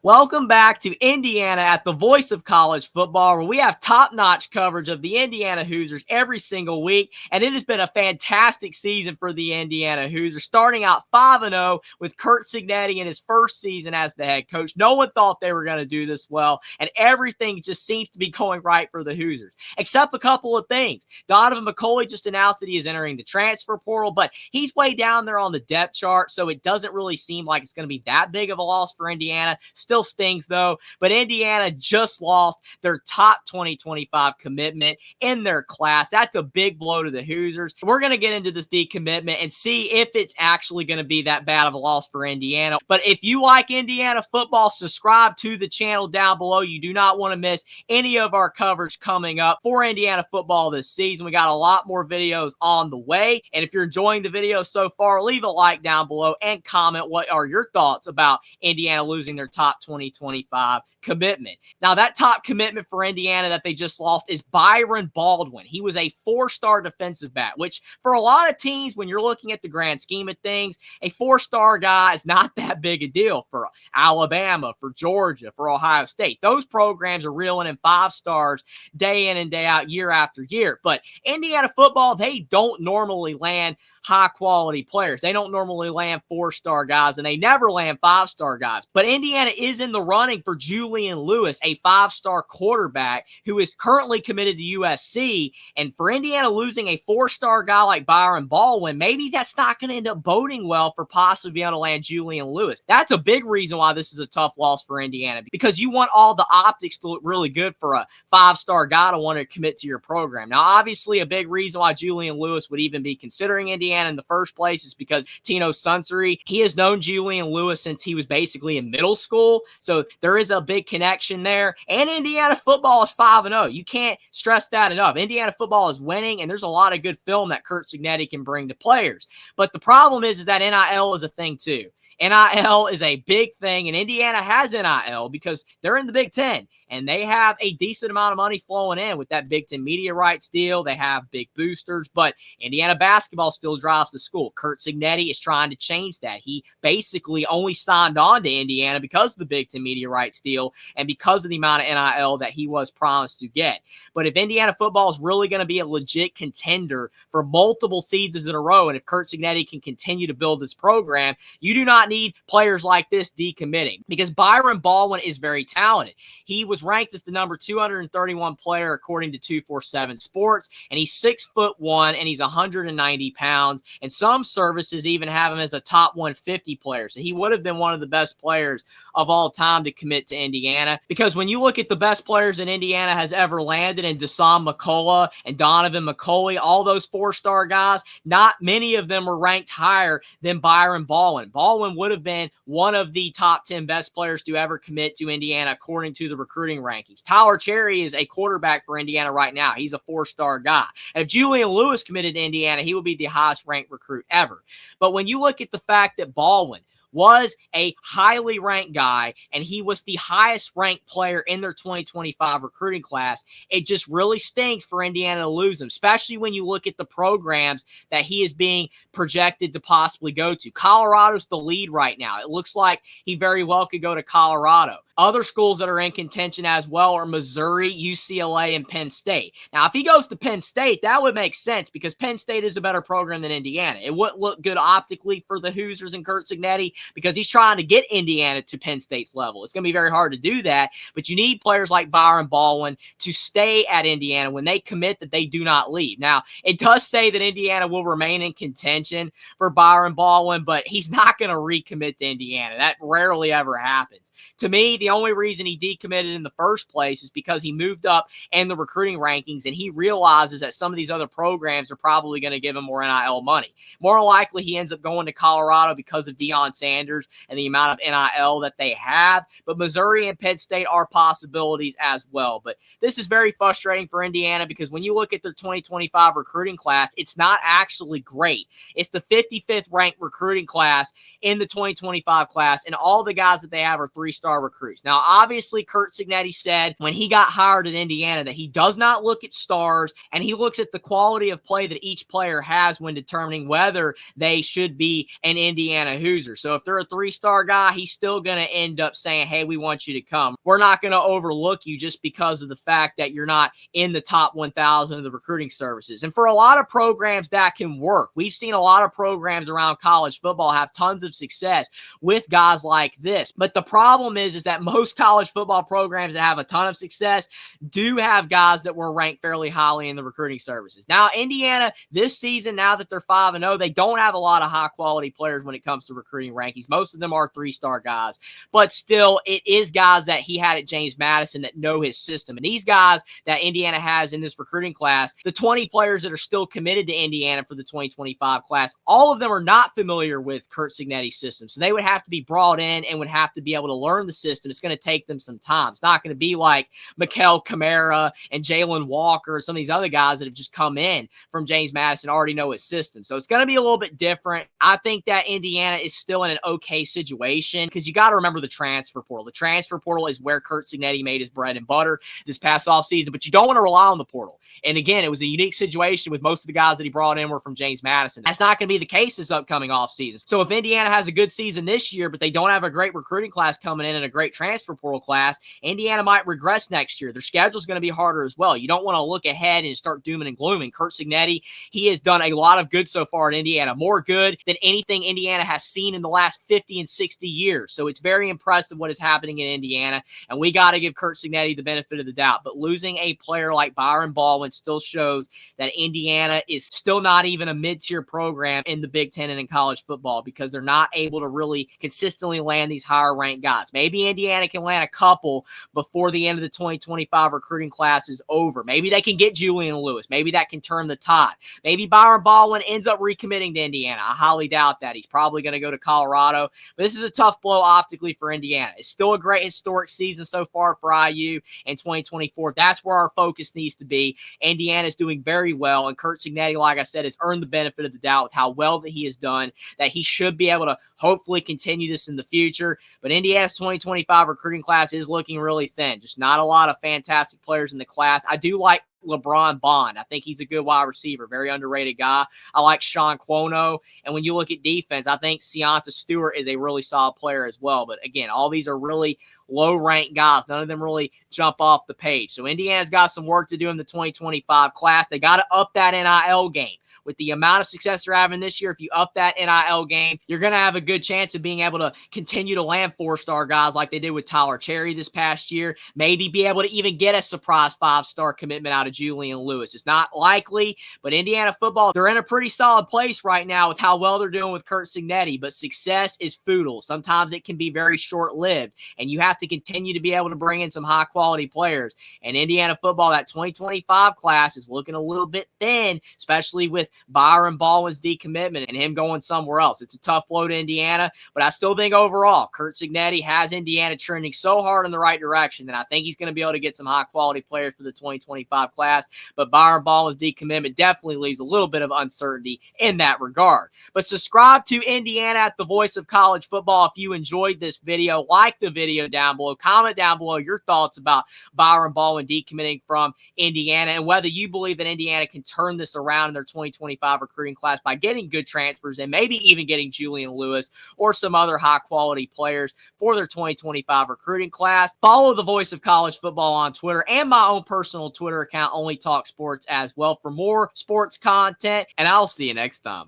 Welcome back to Indiana at the voice of college football, where we have top-notch coverage of the Indiana Hoosiers every single week, and it has been a fantastic season for the Indiana Hoosiers, starting out 5-0 with Curt Cignetti in his first season as the head coach. No one thought they were going to do this well, and everything just seems to be going right for the Hoosiers, except a couple of things. Donovan McCulley just announced that he is entering the transfer portal, but he's way down there on the depth chart, so it doesn't really seem like it's going to be that big of a loss for Indiana. Still stings though, but Indiana just lost their top 2025 commitment in their class. That's a big blow to the Hoosiers. We're going to get into this decommitment and see if it's actually going to be that bad of a loss for Indiana. But if you like Indiana football, subscribe to the channel down below. You do not want to miss any of our coverage coming up for Indiana football this season. We got a lot more videos on the way. And if you're enjoying the video so far, leave a like down below and comment what are your thoughts about Indiana losing their top 2025 commitment. Now, that top commitment for Indiana that they just lost is Byron Baldwin. He was a 4-star defensive back, which for a lot of teams, when you're looking at the grand scheme of things, a 4-star guy is not that big a deal for Alabama, for Georgia, for Ohio State. Those programs are reeling in 5 stars day in and day out, year after year. But Indiana football, they don't normally land high-quality players. They don't normally land 4-star guys, and they never land 5-star guys. But Indiana is in the running for Julian Lewis, a 5-star quarterback who is currently committed to USC. And for Indiana losing a 4-star guy like Byron Baldwin, maybe that's not going to end up boding well for possibly being able to land Julian Lewis. That's a big reason why this is a tough loss for Indiana, because you want all the optics to look really good for a 5-star guy to want to commit to your program. Now, obviously, a big reason why Julian Lewis would even be considering Indiana in the first place is because Tino Sunseri, he has known Julian Lewis since he was basically in middle school. So there is a big connection there. And Indiana football is 5-0. You can't stress that enough. Indiana football is winning, and there's a lot of good film that Curt Cignetti can bring to players. But the problem is that NIL is a thing too. NIL is a big thing, and Indiana has NIL because they're in the Big Ten, and they have a decent amount of money flowing in with that Big Ten media rights deal. They have big boosters, but Indiana basketball still drives the school. Curt Cignetti is trying to change that. He basically only signed on to Indiana because of the Big Ten media rights deal and because of the amount of NIL that he was promised to get. But if Indiana football is really going to be a legit contender for multiple seasons in a row, and if Curt Cignetti can continue to build this program, you do not need players like this decommitting, because Byron Baldwin is very talented. He was ranked as the number 231 player according to 247 Sports, and he's 6'1" and he's 190 pounds, and some services even have him as a top 150 player. So he would have been one of the best players of all time to commit to Indiana, because when you look at the best players that Indiana has ever landed, in Dasan McCullough and Donovan McCulley, all those 4-star guys, not many of them were ranked higher than Byron Baldwin. Baldwin would have been one of the top 10 best players to ever commit to Indiana according to the recruiting rankings. Tyler Cherry is a quarterback for Indiana right now. He's a 4-star guy. And if Julian Lewis committed to Indiana, he would be the highest ranked recruit ever. But when you look at the fact that Baldwin was a highly ranked guy, and he was the highest ranked player in their 2025 recruiting class, it just really stings for Indiana to lose him, especially when you look at the programs that he is being projected to possibly go to. Colorado's the lead right now. It looks like he very well could go to Colorado. Other schools that are in contention as well are Missouri, UCLA, and Penn State. Now, if he goes to Penn State, that would make sense because Penn State is a better program than Indiana. It wouldn't look good optically for the Hoosiers and Curt Cignetti because he's trying to get Indiana to Penn State's level. It's going to be very hard to do that, but you need players like Byron Baldwin to stay at Indiana when they commit that they do not leave. Now, it does say that Indiana will remain in contention for Byron Baldwin, but he's not going to recommit to Indiana. That rarely ever happens. To me, the only reason he decommitted in the first place is because he moved up in the recruiting rankings and he realizes that some of these other programs are probably going to give him more NIL money. More likely, he ends up going to Colorado because of Deion Sanders and the amount of NIL that they have. But Missouri and Penn State are possibilities as well. But this is very frustrating for Indiana because when you look at their 2025 recruiting class, it's not actually great. It's the 55th ranked recruiting class in the 2025 class, and all the guys that they have are 3-star recruits. Now, obviously, Curt Cignetti said when he got hired at Indiana that he does not look at stars, and he looks at the quality of play that each player has when determining whether they should be an Indiana Hoosier. So if they're a 3-star guy, he's still going to end up saying, hey, we want you to come. We're not going to overlook you just because of the fact that you're not in the top 1,000 of the recruiting services. And for a lot of programs, that can work. We've seen a lot of programs around college football have tons of success with guys like this. But the problem is that most college football programs that have a ton of success do have guys that were ranked fairly highly in the recruiting services. Now, Indiana, this season, now that they're 5-0, they don't have a lot of high-quality players when it comes to recruiting rankings. Most of them are 3-star guys. But still, it is guys that he had at James Madison that know his system. And these guys that Indiana has in this recruiting class, the 20 players that are still committed to Indiana for the 2025 class, all of them are not familiar with Curt Cignetti's system. So they would have to be brought in and would have to be able to learn the system. It's going to take them some time. It's not going to be like Mikael Kamara and Jalen Walker, some of these other guys that have just come in from James Madison already know his system. So it's going to be a little bit different. I think that Indiana is still in an okay situation because you got to remember the transfer portal. The transfer portal is where Curt Cignetti made his bread and butter this past offseason, but you don't want to rely on the portal. And again, it was a unique situation with most of the guys that he brought in were from James Madison. That's not going to be the case this upcoming offseason. So if Indiana has a good season this year, but they don't have a great recruiting class coming in and a great transfer portal class, Indiana might regress next year. Their schedule is going to be harder as well. You don't want to look ahead and start dooming and glooming. Curt Cignetti, he has done a lot of good so far at Indiana, more good than anything Indiana has seen in the last 50 and 60 years. So it's very impressive what is happening in Indiana, and we got to give Curt Cignetti the benefit of the doubt. But losing a player like Byron Baldwin still shows that Indiana is still not even a mid-tier program in the Big Ten and in college football because they're not able to really consistently land these higher-ranked guys. Maybe Indiana can land a couple before the end of the 2025 recruiting class is over. Maybe they can get Julian Lewis. Maybe that can turn the tide. Maybe Byron Baldwin ends up recommitting to Indiana. I highly doubt that. He's probably going to go to Colorado. But this is a tough blow optically for Indiana. It's still a great historic season so far for IU in 2024. That's where our focus needs to be. Indiana's doing very well, and Curt Cignetti, like I said, has earned the benefit of the doubt with how well that he has done, that he should be able to hopefully continue this in the future. But Indiana's 2025 recruiting class is looking really thin. Just not a lot of fantastic players in the class. I do like LeBron Bond. I think he's a good wide receiver, very underrated guy. I like Sean Cuono. And when you look at defense, I think Seonta Stewart is a really solid player as well. But again, all these are really low-ranked guys. None of them really jump off the page. So Indiana's got some work to do in the 2025 class. They got to up that NIL game. With the amount of success they're having this year, if you up that NIL game, you're going to have a good chance of being able to continue to land 4-star guys like they did with Tyler Cherry this past year. Maybe be able to even get a surprise 5-star commitment out of Julian Lewis. It's not likely, but Indiana football, they're in a pretty solid place right now with how well they're doing with Curt Cignetti, but success is futile. Sometimes it can be very short-lived, and you have to continue to be able to bring in some high-quality players. And Indiana football, that 2025 class is looking a little bit thin, especially with Byron Baldwin's decommitment and him going somewhere else. It's a tough blow to Indiana, but I still think overall, Curt Cignetti has Indiana trending so hard in the right direction that I think he's going to be able to get some high-quality players for the 2025 class. But Byron Baldwin's decommitment definitely leaves a little bit of uncertainty in that regard. But subscribe to Indiana at the Voice of College Football if you enjoyed this video. Like the video down below. Comment down below your thoughts about Byron Baldwin decommitting from Indiana and whether you believe that Indiana can turn this around in their 2025 recruiting class by getting good transfers and maybe even getting Julian Lewis or some other high-quality players for their 2025 recruiting class. Follow the Voice of College Football on Twitter and my own personal Twitter account, Only Talk Sports, as well for more sports content, and I'll see you next time.